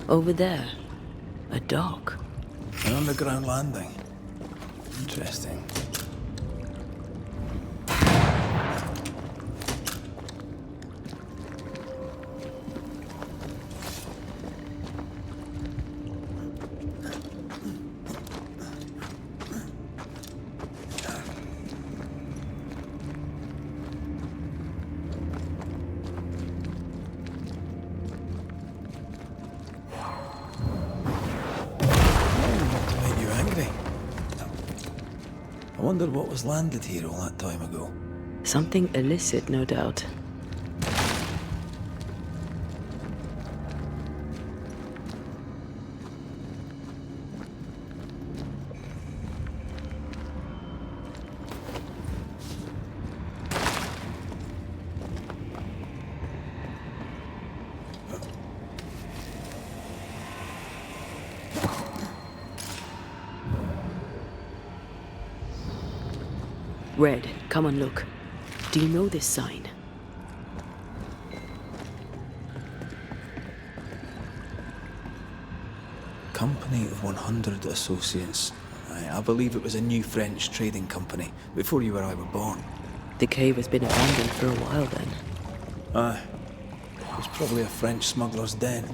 Over there, a dock. An underground landing. Interesting. I wonder what was landed here all that time ago. Something illicit, no doubt. Red, come and look. Do you know this sign? Company of 100 Associates. I believe it was a new French trading company, before you or I were born. The cave has been abandoned for a while then. Aye. It was probably a French smuggler's den.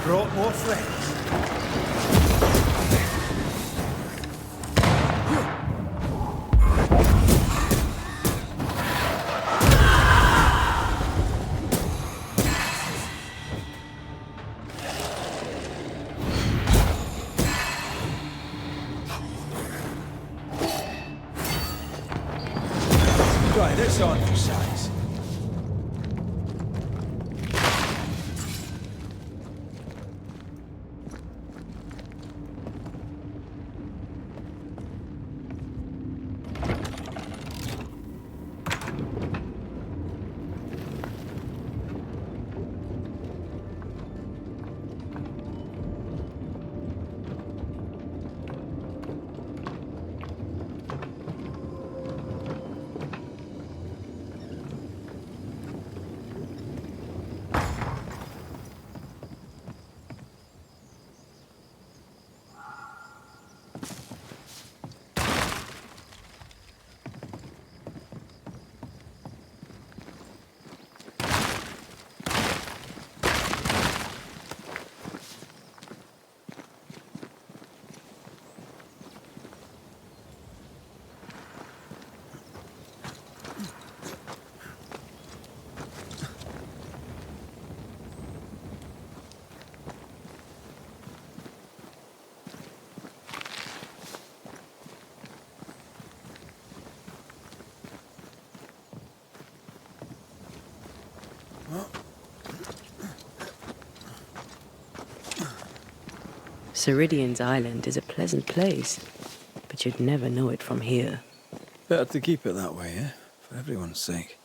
Brought more friends. Try this on for size. Ceridian's island is a pleasant place, but you'd never know it from here. Better to keep it that way, eh? For everyone's sake.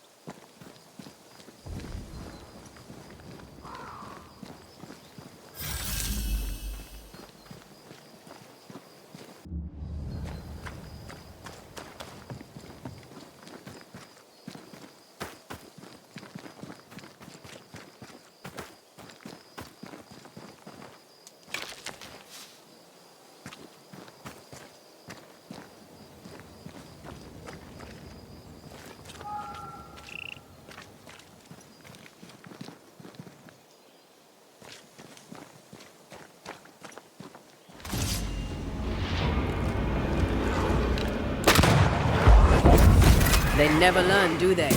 They never learn, do they?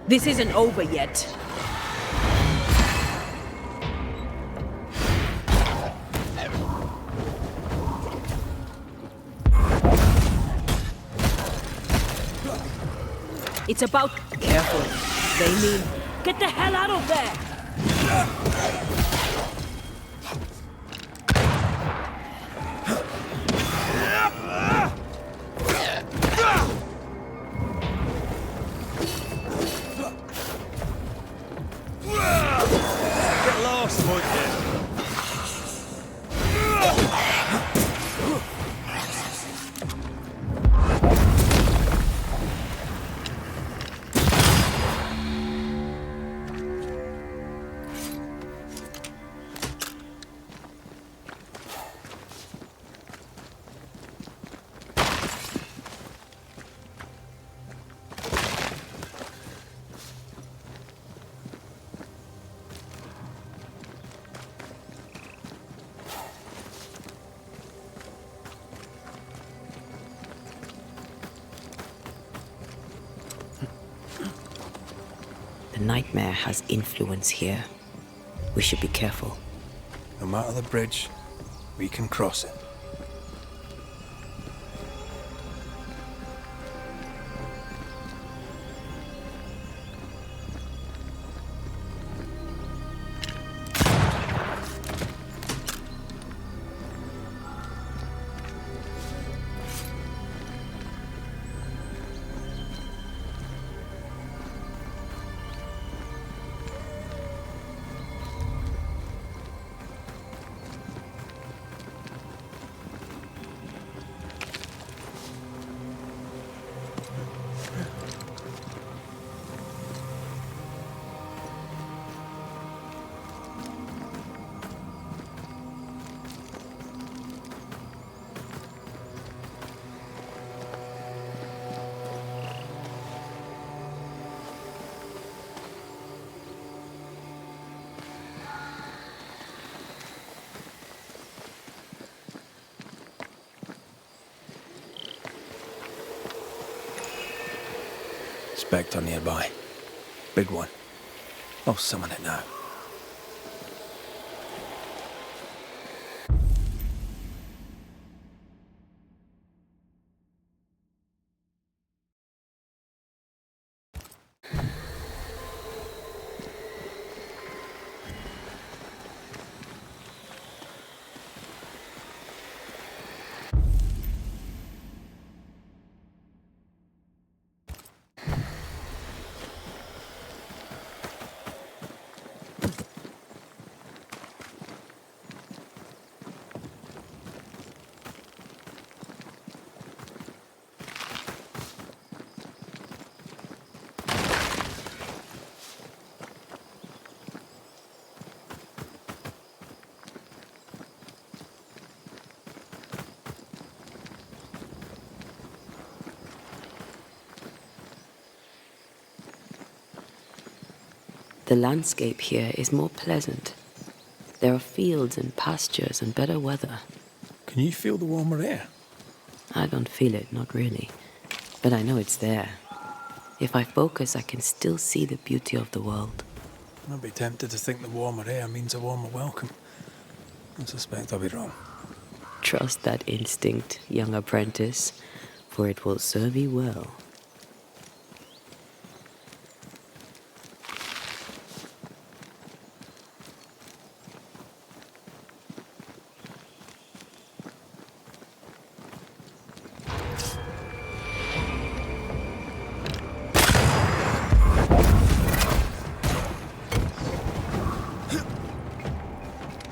This isn't over yet. It's about... Careful. They mean... Get the hell out of there! Get lost, would you? The nightmare has influence here. We should be careful. No matter the bridge, we can cross it. Spectre nearby. Big one. I'll summon it now. The landscape here is more pleasant. There are fields and pastures and better weather. Can you feel the warmer air? I don't feel it, not really. But I know it's there. If I focus, I can still see the beauty of the world. I'd be tempted to think the warmer air means a warmer welcome. I suspect I'll be wrong. Trust that instinct, young apprentice, for it will serve you well.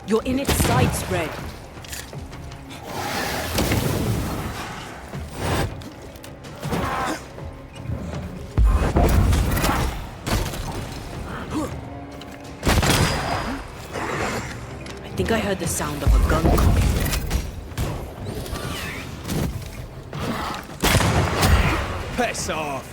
You're in its side spread. I think I heard the sound of a gun coming. Piss off!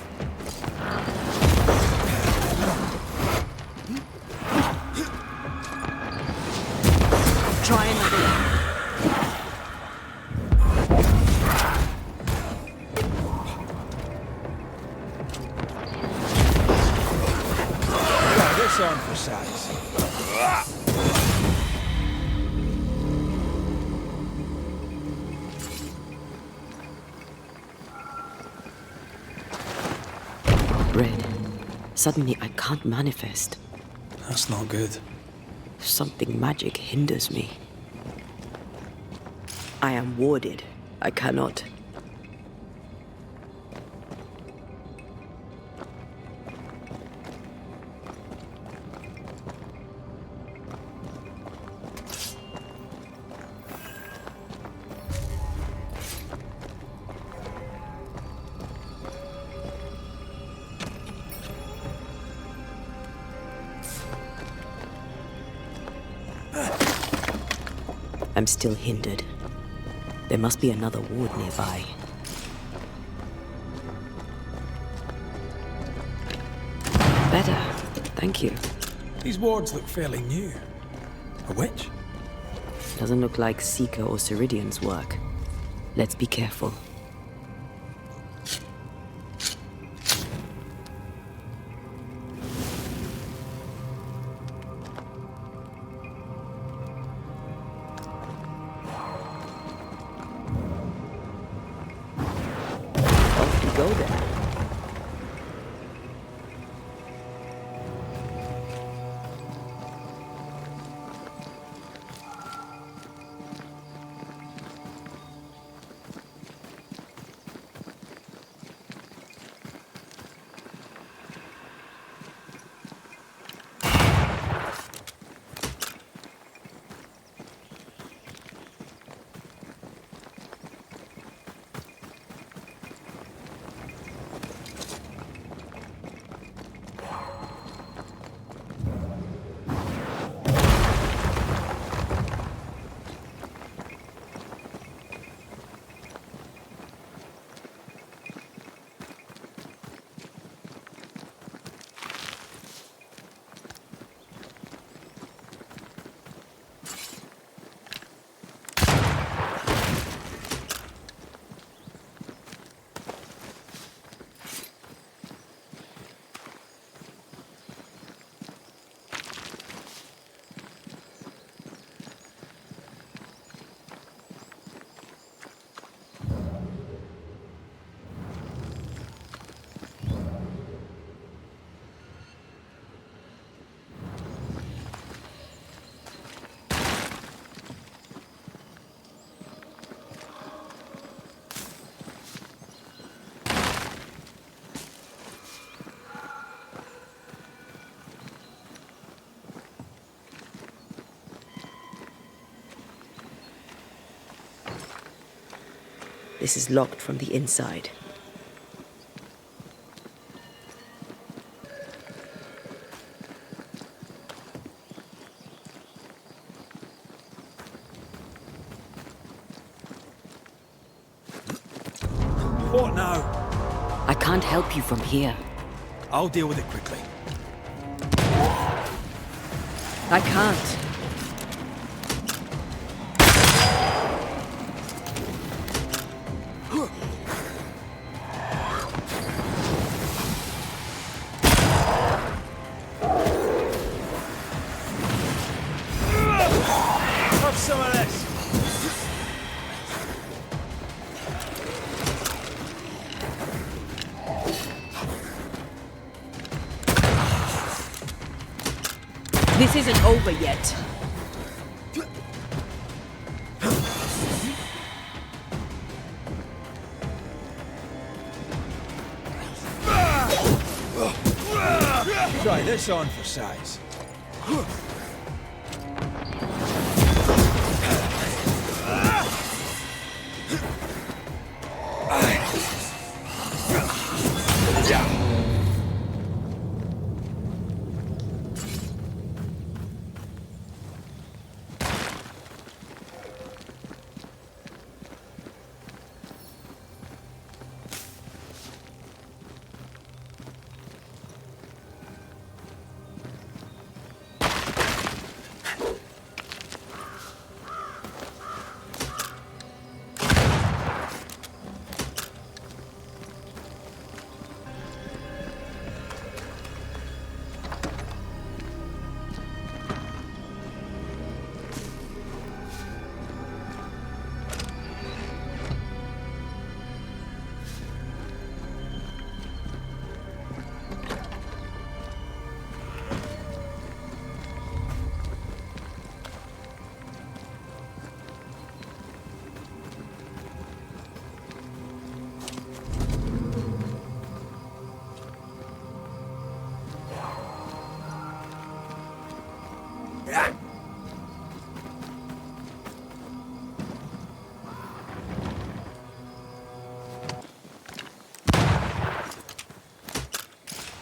Suddenly I can't manifest. That's not good. Something magic hinders me. I am warded. I cannot. I'm still hindered. There must be another ward nearby. Better. Thank you. These wards look fairly new. A witch? Doesn't look like Seeker or Ceridian's work. Let's be careful. Off you go then. This is locked from the inside. What now? I can't help you from here. I'll deal with it quickly. I can't. Have some of this. This isn't over yet. Try this on for size.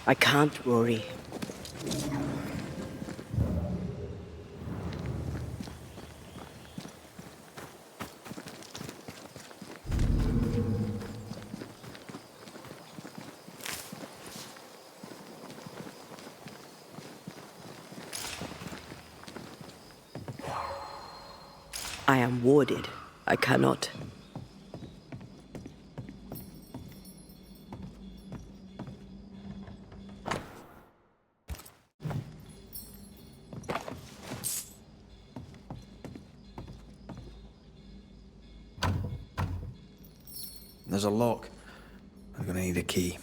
I can't, Rory. I am warded. I cannot. There's a lock. I'm gonna need a key.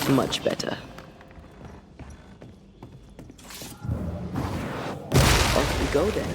Much better. Off we go then.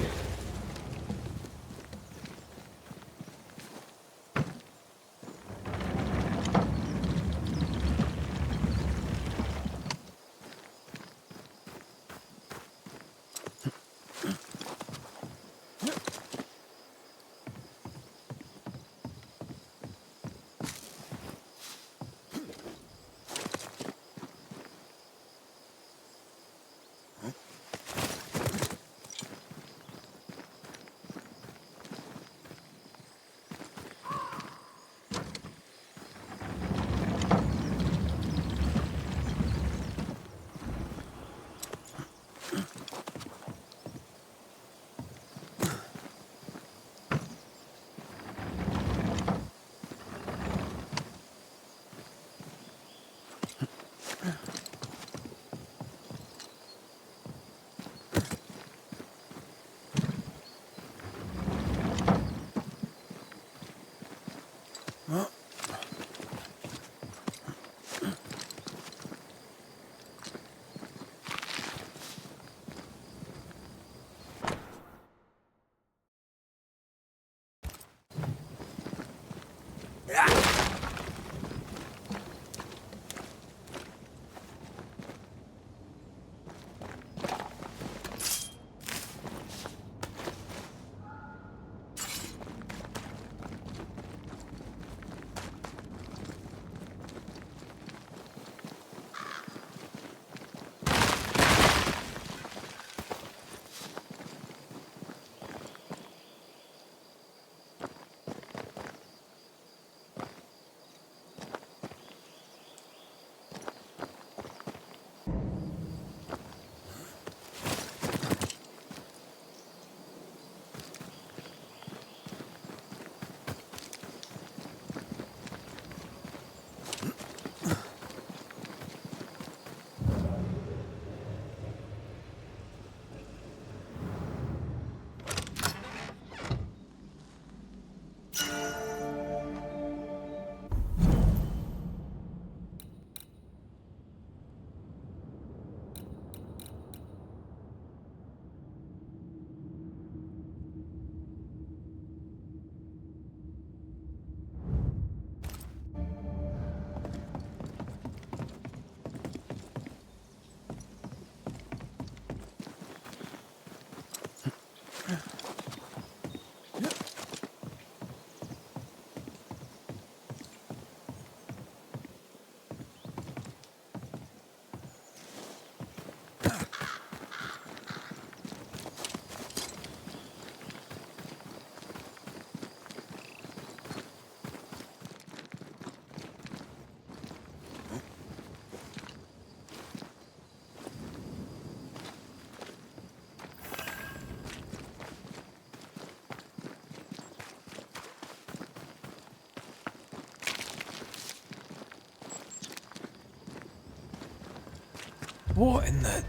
What in the...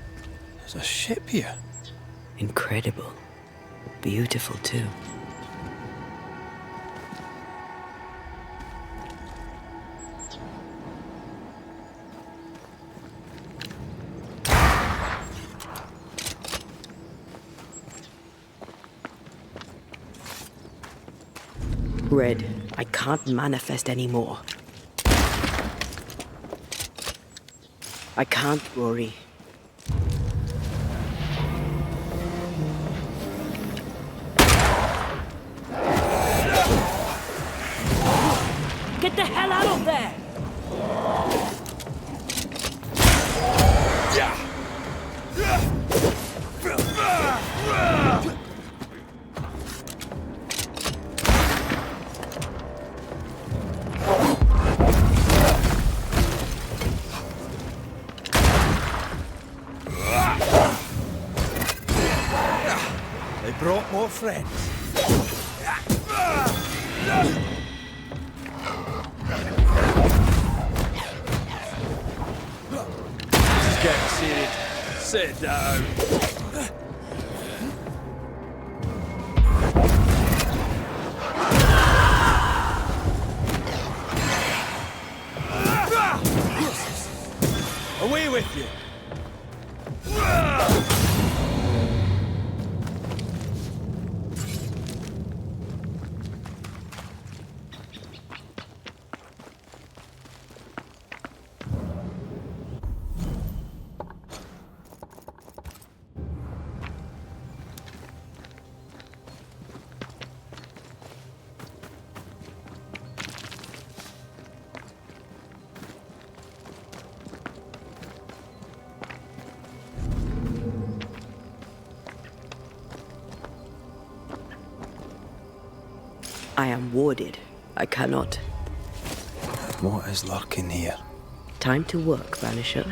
There's a ship here. Incredible. Beautiful, too. Red, I can't manifest anymore. I can't, Rory. Get the hell out of there! They brought more friends. This is getting serious. Sit down. Away with you! I am warded. I cannot. What is lurking here? Time to work, Banisher.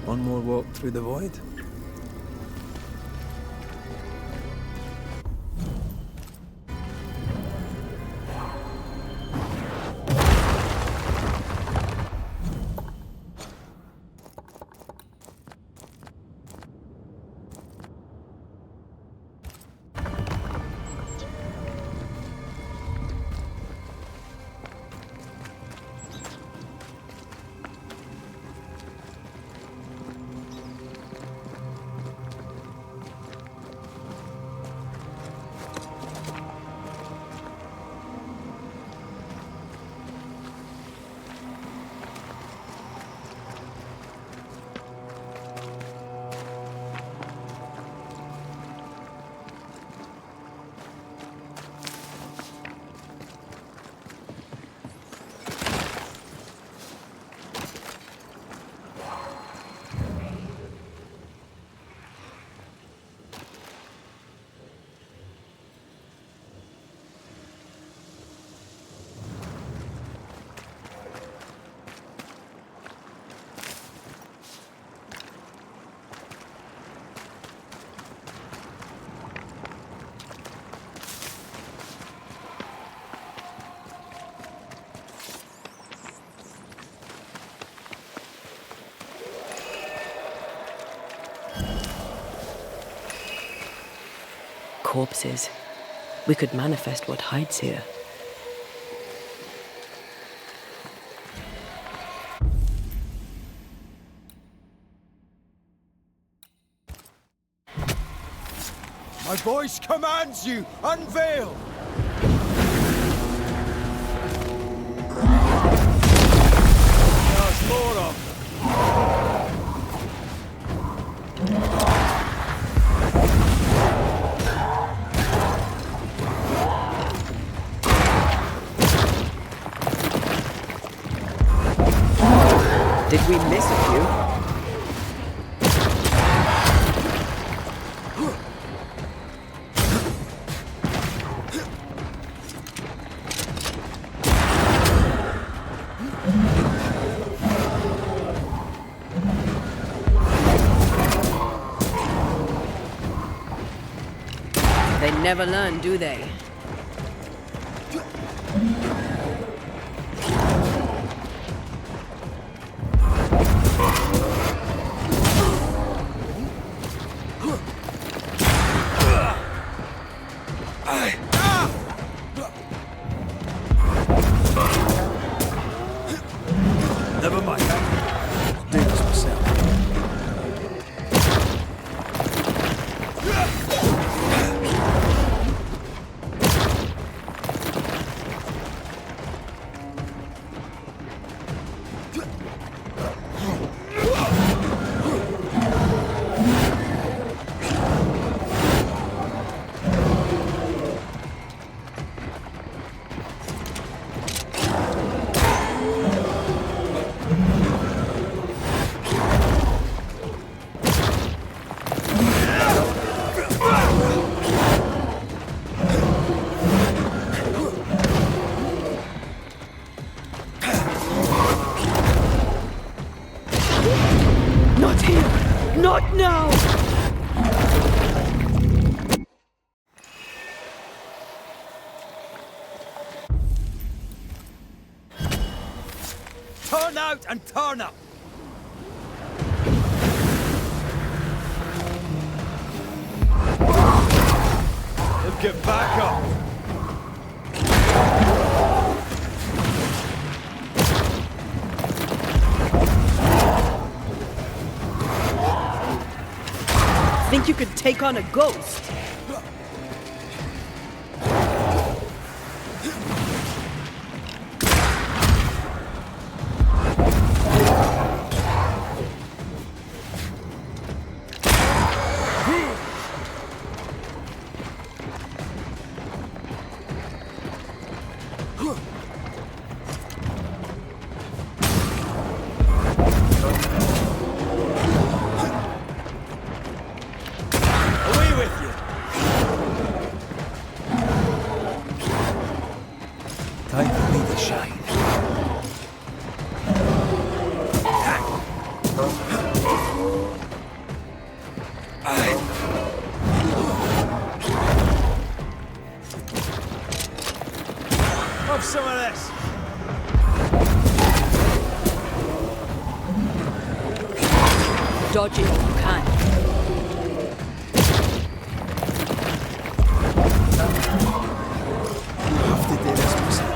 One more walk through the void? Corpses. We could manifest what hides here. My voice commands you! Unveil! There's more of them. Did we miss a few? They never learn, do they? Never mind. I'll do this myself. Not now! Turn out and turn up! Let's get back up! Think you could take on a ghost? Time for me to shine. Have some of this! Dodge it if you can. I have to do this myself.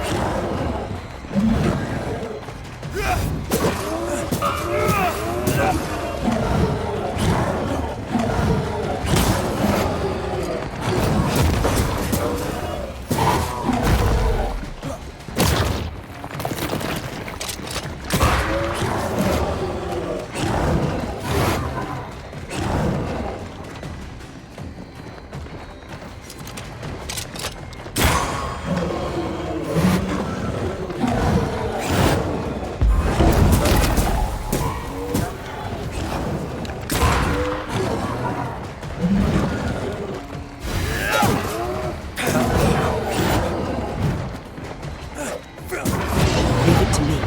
Leave it to me.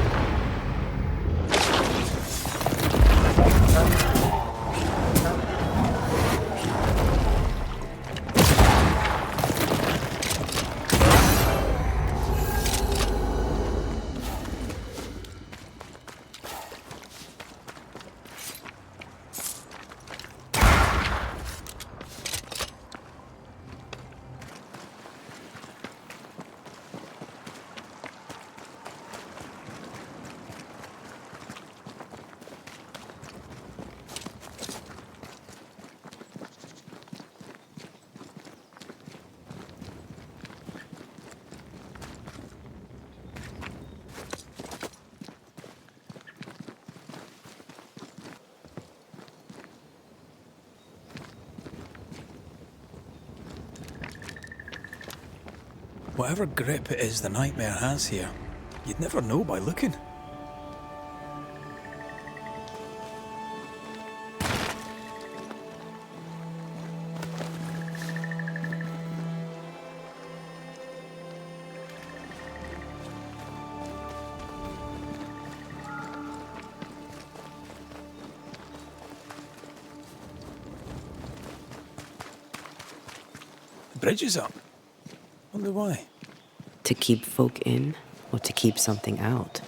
Whatever grip it is the nightmare has here, you'd never know by looking. The bridge is up. Wonder why. To keep folk in, or to keep something out?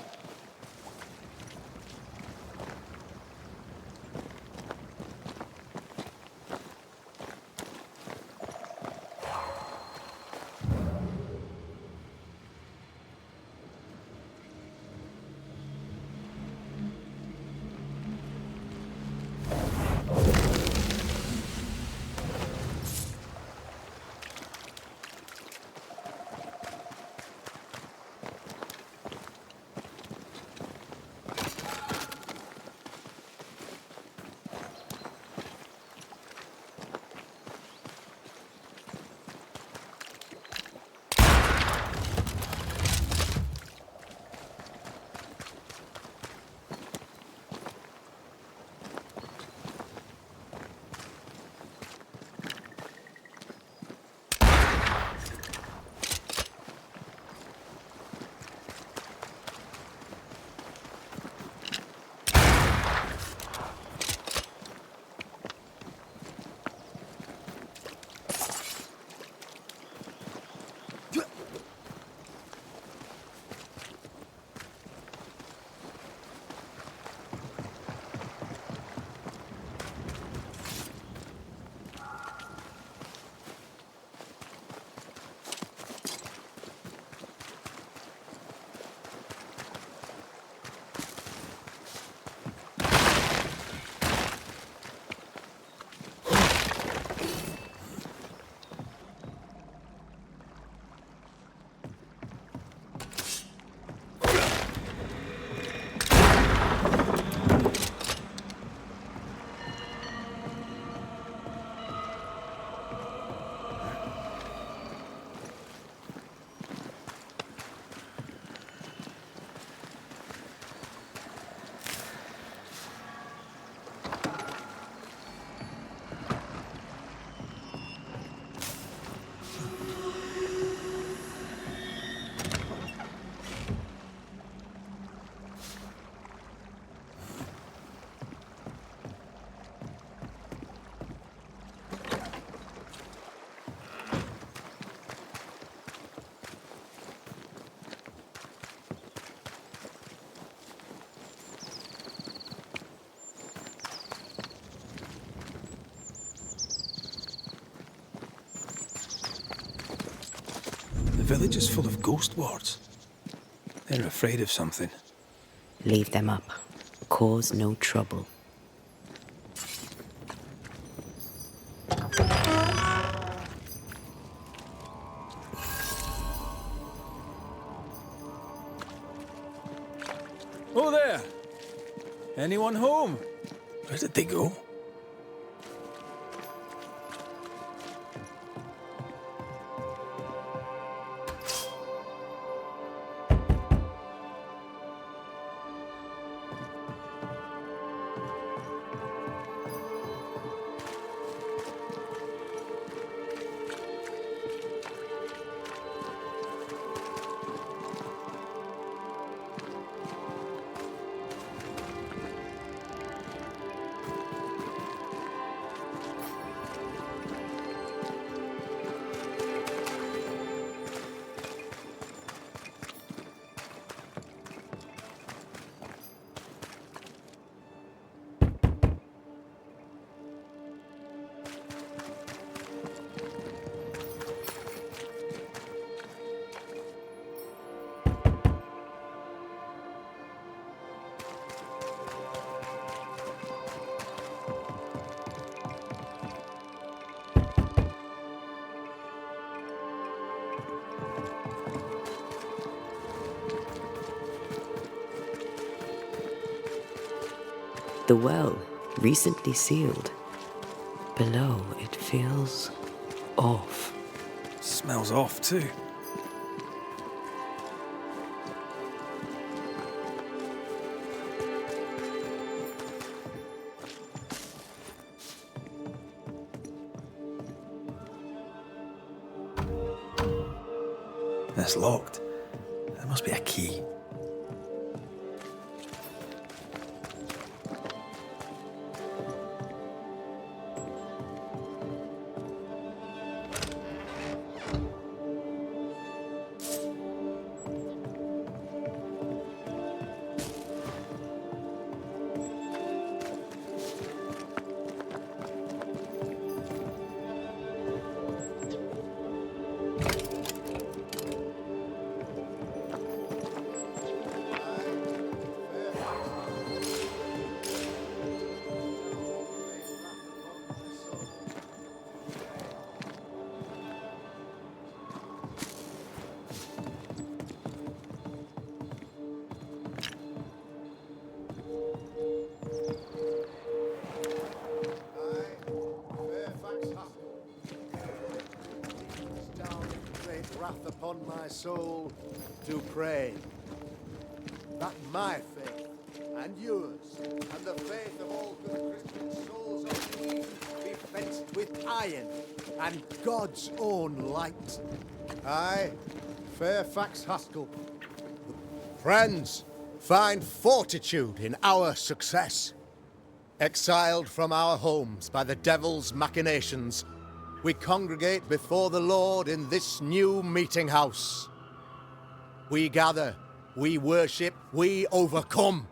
village is full of ghost wards. They're afraid of something. Leave them up. Cause no trouble. Oh there! Anyone home? Where did they go? The well, recently sealed. Below, it feels off. Smells off too. It's locked. There must be a key. Wrath upon my soul to pray that my faith and yours and the faith of all good Christian souls of Eve be fenced with iron and God's own light. I, Fairfax Haskell. Friends, find fortitude in our success. Exiled from our homes by the devil's machinations, we congregate before the Lord in this new meeting house. We gather, we worship, we overcome.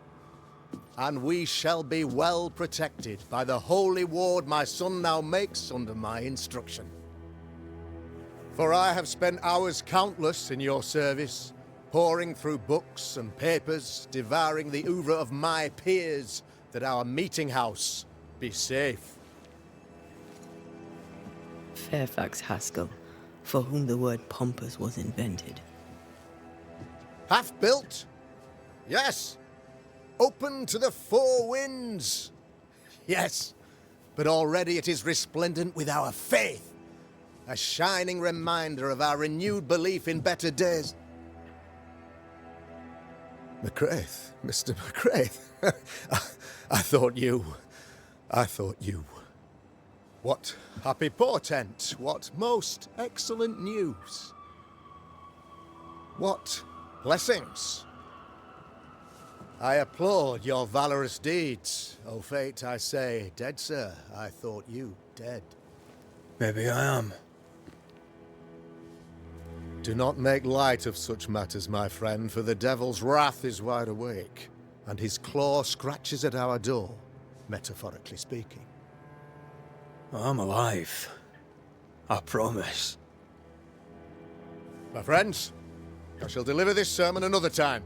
And we shall be well protected by the holy ward my son now makes under my instruction. For I have spent hours countless in your service, poring through books and papers, devouring the oeuvre of my peers, that our meeting house be safe. Fairfax Haskell, for whom the word pompous was invented. Half built? Yes. Open to the four winds? Yes. But already it is resplendent with our faith, a shining reminder of our renewed belief in better days. McCraith, Mr. McCraith. I thought you. What happy portent, what most excellent news. What blessings. I applaud your valorous deeds. O fate, I say, dead sir, I thought you dead. Maybe I am. Do not make light of such matters, my friend, for the devil's wrath is wide awake, and his claw scratches at our door, metaphorically speaking. I'm alive. I promise. My friends, I shall deliver this sermon another time.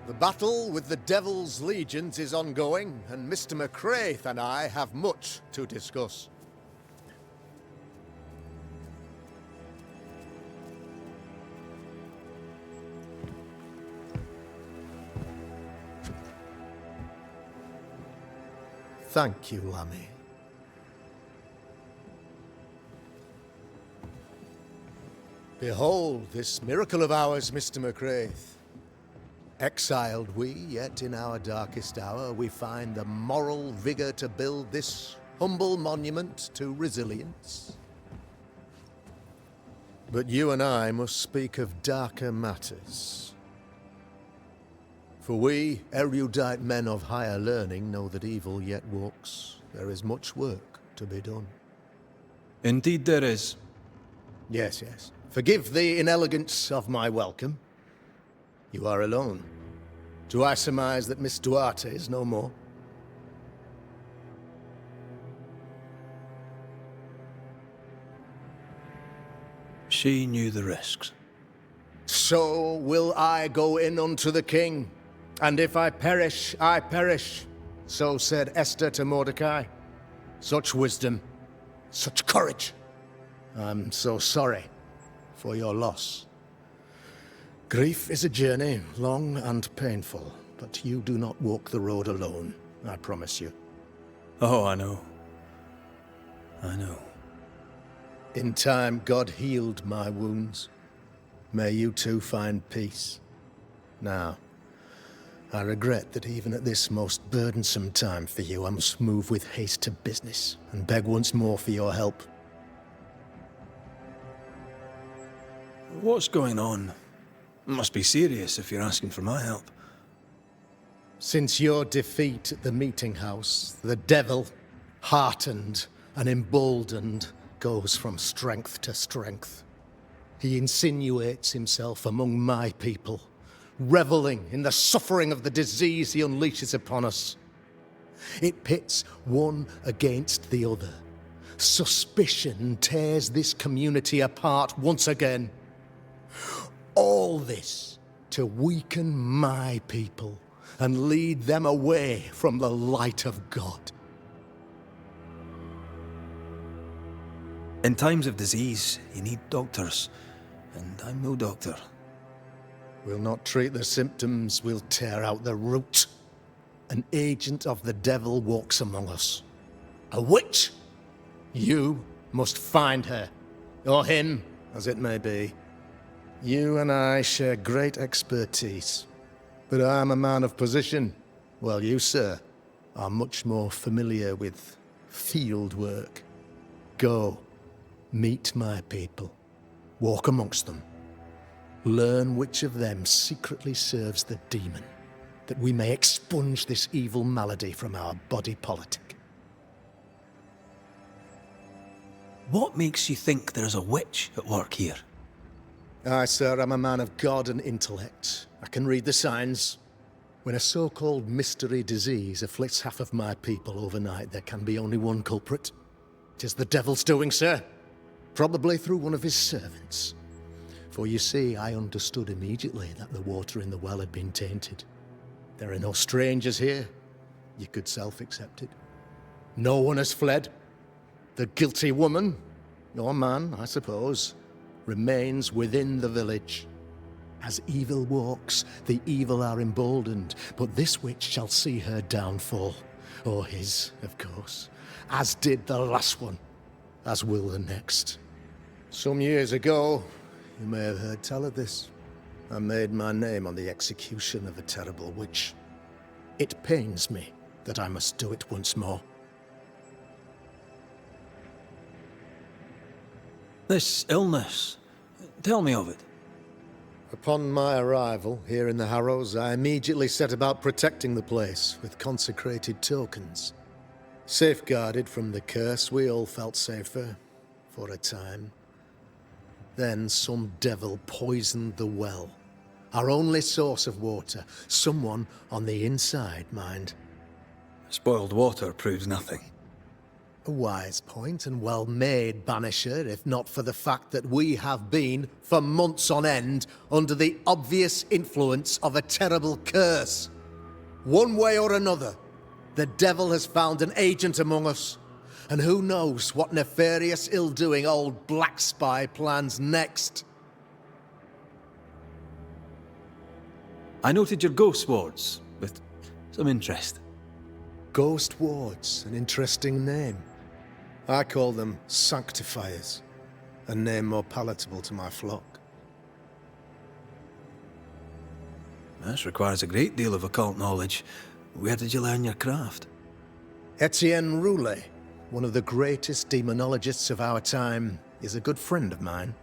The battle with the Devil's legions is ongoing, and Mr. McCraith and I have much to discuss. Thank you, Lammy. Behold this miracle of ours, Mr. McCraith. Exiled we, yet in our darkest hour we find the moral vigour to build this humble monument to resilience. But you and I must speak of darker matters. For we, erudite men of higher learning, know that evil yet walks. There is much work to be done. Indeed there is. Yes, yes. Forgive the inelegance of my welcome. You are alone. Do I surmise that Miss Duarte is no more? She knew the risks. So will I go in unto the king, and if I perish, I perish. So said Esther to Mordecai. Such wisdom, such courage. I'm so sorry for your loss. Grief is a journey, long and painful, but you do not walk the road alone, I promise you. Oh, I know. I know. In time, God healed my wounds. May you too find peace. Now, I regret that even at this most burdensome time for you, I must move with haste to business and beg once more for your help. What's going on? It must be serious if you're asking for my help. Since your defeat at the meeting house, the devil, heartened and emboldened, goes from strength to strength. He insinuates himself among my people, reveling in the suffering of the disease he unleashes upon us. It pits one against the other. Suspicion tears this community apart once again. All this to weaken my people and lead them away from the light of God. In times of disease, you need doctors, and I'm no doctor. We'll not treat the symptoms, we'll tear out the root. An agent of the devil walks among us. A witch! You must find her, or him, as it may be. You and I share great expertise, but I'm a man of position, while you, sir, are much more familiar with field work. Go, meet my people, walk amongst them, learn which of them secretly serves the demon, that we may expunge this evil malady from our body politic. What makes you think there's a witch at work here? Aye, sir, I'm a man of God and intellect. I can read the signs. When a so-called mystery disease afflicts half of my people overnight, there can be only one culprit. 'Tis the devil's doing, sir. Probably through one of his servants. For you see, I understood immediately that the water in the well had been tainted. There are no strangers here. You could self-accept it. No one has fled. The guilty woman, or man, I suppose, remains within the village. As evil walks, the evil are emboldened, but this witch shall see her downfall, or his, of course, as did the last one, as will the next. Some years ago, you may have heard tell of this, I made my name on the execution of a terrible witch. It pains me that I must do it once more. This illness, tell me of it. Upon my arrival here in the Harrows, I immediately set about protecting the place with consecrated tokens. Safeguarded from the curse, we all felt safer, for a time. Then some devil poisoned the well, our only source of water. Someone on the inside, mind. Spoiled water proves nothing. A wise point and well made, Banisher, if not for the fact that we have been, for months on end, under the obvious influence of a terrible curse. One way or another, the devil has found an agent among us, and who knows what nefarious ill-doing old Black Spy plans next. I noted your ghost wards with some interest. Ghost wards, an interesting name. I call them sanctifiers, a name more palatable to my flock. This requires a great deal of occult knowledge. Where did you learn your craft? Etienne Roulet, one of the greatest demonologists of our time, is a good friend of mine.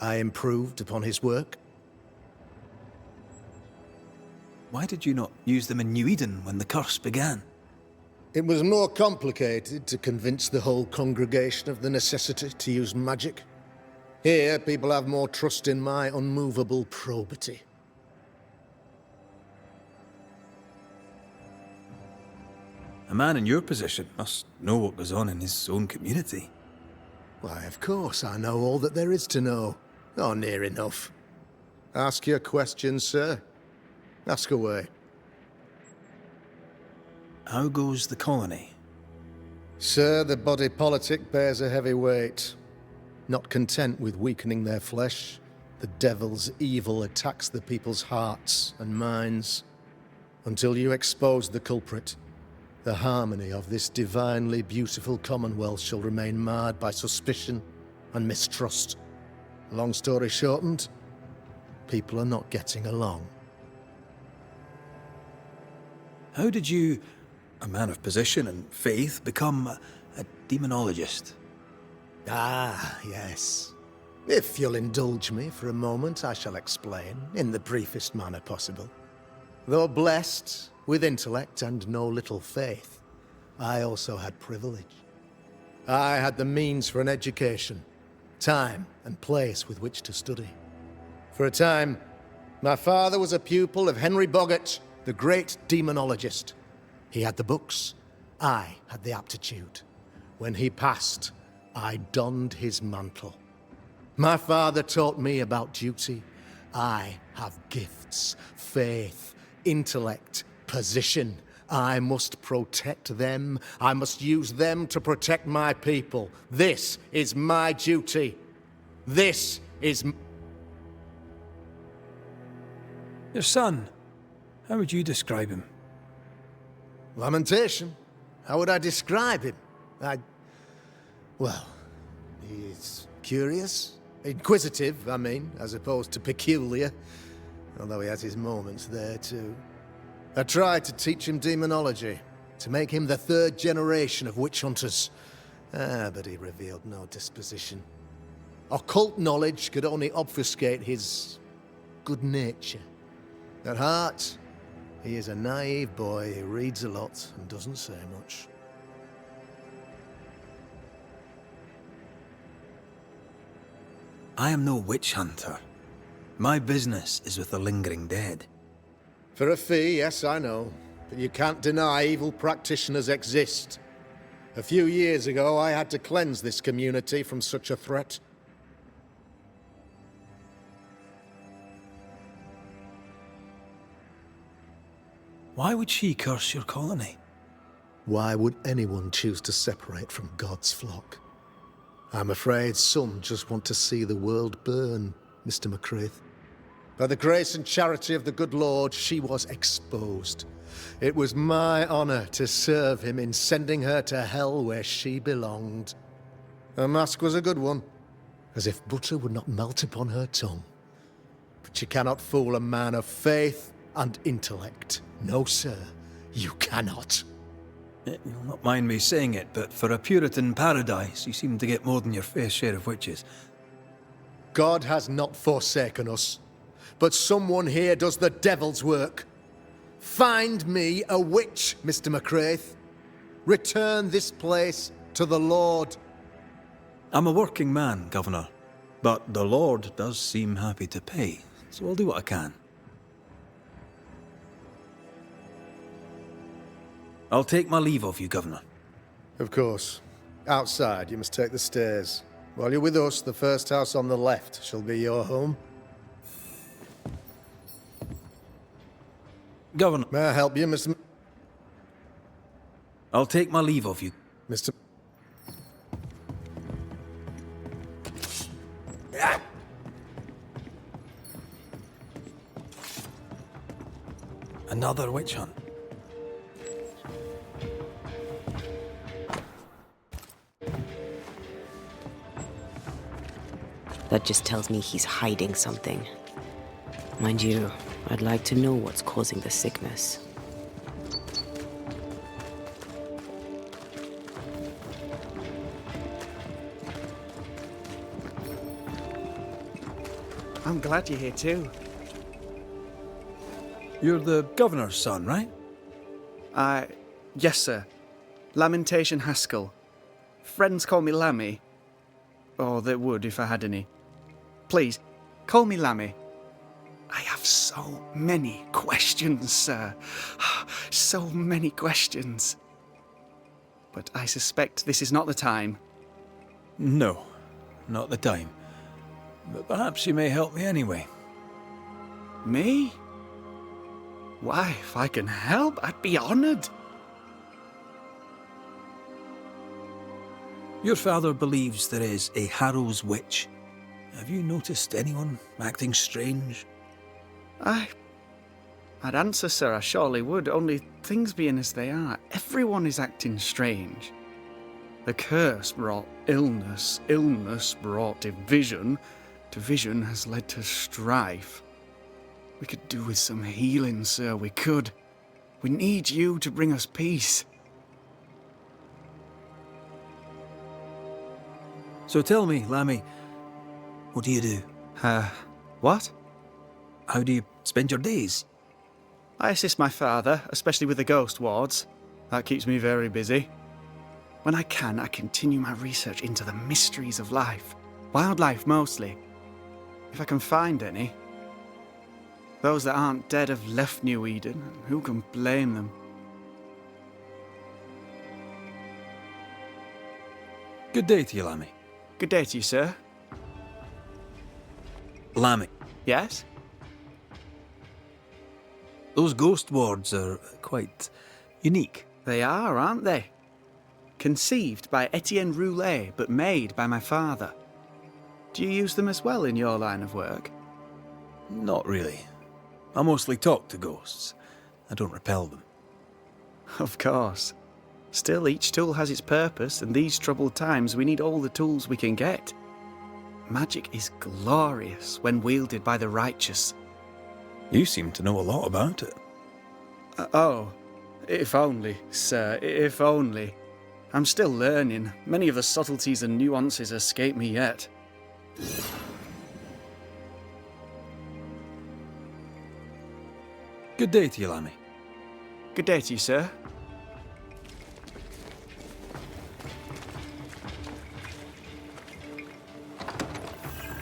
I improved upon his work. Why did you not use them in New Eden when the curse began? It was more complicated to convince the whole congregation of the necessity to use magic. Here, people have more trust in my unmovable probity. A man in your position must know what goes on in his own community. Why, of course, I know all that there is to know. Or near enough. Ask your questions, sir. Ask away. How goes the colony? Sir, the body politic bears a heavy weight. Not content with weakening their flesh, the devil's evil attacks the people's hearts and minds. Until you expose the culprit, the harmony of this divinely beautiful commonwealth shall remain marred by suspicion and mistrust. Long story shortened, people are not getting along. How did you, a man of position and faith, become a demonologist? Ah, yes. If you'll indulge me for a moment, I shall explain, in the briefest manner possible. Though blessed with intellect and no little faith, I also had privilege. I had the means for an education, time and place with which to study. For a time, my father was a pupil of Henry Boggart, the great demonologist. He had the books, I had the aptitude. When he passed, I donned his mantle. My father taught me about duty. I have gifts, faith, intellect, position. I must protect them. I must use them to protect my people. This is my duty. This is... Your son, how would you describe him? Lamentation. How would I describe him? Well, he's curious. Inquisitive, I mean, as opposed to peculiar. Although he has his moments there, too. I tried to teach him demonology, to make him the third generation of witch hunters. But he revealed no disposition. Occult knowledge could only obfuscate his good nature. At heart, he is a naive boy who reads a lot and doesn't say much. I am no witch hunter. My business is with the lingering dead. For a fee, yes, I know. But you can't deny evil practitioners exist. A few years ago, I had to cleanse this community from such a threat. Why would she curse your colony? Why would anyone choose to separate from God's flock? I'm afraid some just want to see the world burn, Mr. McCraith. By the grace and charity of the good Lord, she was exposed. It was my honor to serve him in sending her to hell where she belonged. Her mask was a good one, as if butter would not melt upon her tongue. But you cannot fool a man of faith and intellect. No, sir, you cannot. You'll not mind me saying it, but for a Puritan paradise, you seem to get more than your fair share of witches. God has not forsaken us, but someone here does the devil's work. Find me a witch, Mr. McCraith. Return this place to the Lord. I'm a working man, Governor, but the Lord does seem happy to pay, so I'll do what I can. I'll take my leave of you, Governor. Of course. Outside, you must take the stairs. While you're with us, the first house on the left shall be your home. Governor, May I help you, Mr. I'll take my leave of you. Mr. Another witch hunt. That just tells me he's hiding something. Mind you, I'd like to know what's causing the sickness. I'm glad you're here too. You're the governor's son, right? Yes, sir. Lamentation Haskell. Friends call me Lammy. Or they would if I had any. Please, call me Lammy. I have so many questions, sir. So many questions. But I suspect this is not the time. No, not the time. But perhaps you may help me anyway. Me? Why, if I can help, I'd be honoured. Your father believes there is a Harrow's witch. Have you noticed anyone acting strange? I'd answer, sir, I surely would, only things being as they are, everyone is acting strange. The curse brought illness, illness brought division, division has led to strife. We could do with some healing, sir, we could. We need you to bring us peace. So tell me, Lammy, what do you do? What? How do you spend your days? I assist my father, especially with the ghost wards. That keeps me very busy. When I can, I continue my research into the mysteries of life. Wildlife, mostly. If I can find any. Those that aren't dead have left New Eden, and who can blame them? Good day to you, Lammy. Good day to you, sir. Lammy, Yes? those ghost wards are quite unique. They are, aren't they? Conceived by Etienne Roulet, but made by my father. Do you use them as well in your line of work? Not really. I mostly talk to ghosts. I don't repel them. Of course. Still, each tool has its purpose, and these troubled times we need all the tools we can get. Magic is glorious when wielded by the righteous. You seem to know a lot about it. Oh, if only, sir, if only. I'm still learning. Many of the subtleties and nuances escape me yet. Good day to you, Lammy. Good day to you, sir.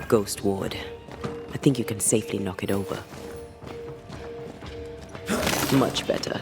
Ghost ward. I think you can safely knock it over. Much better.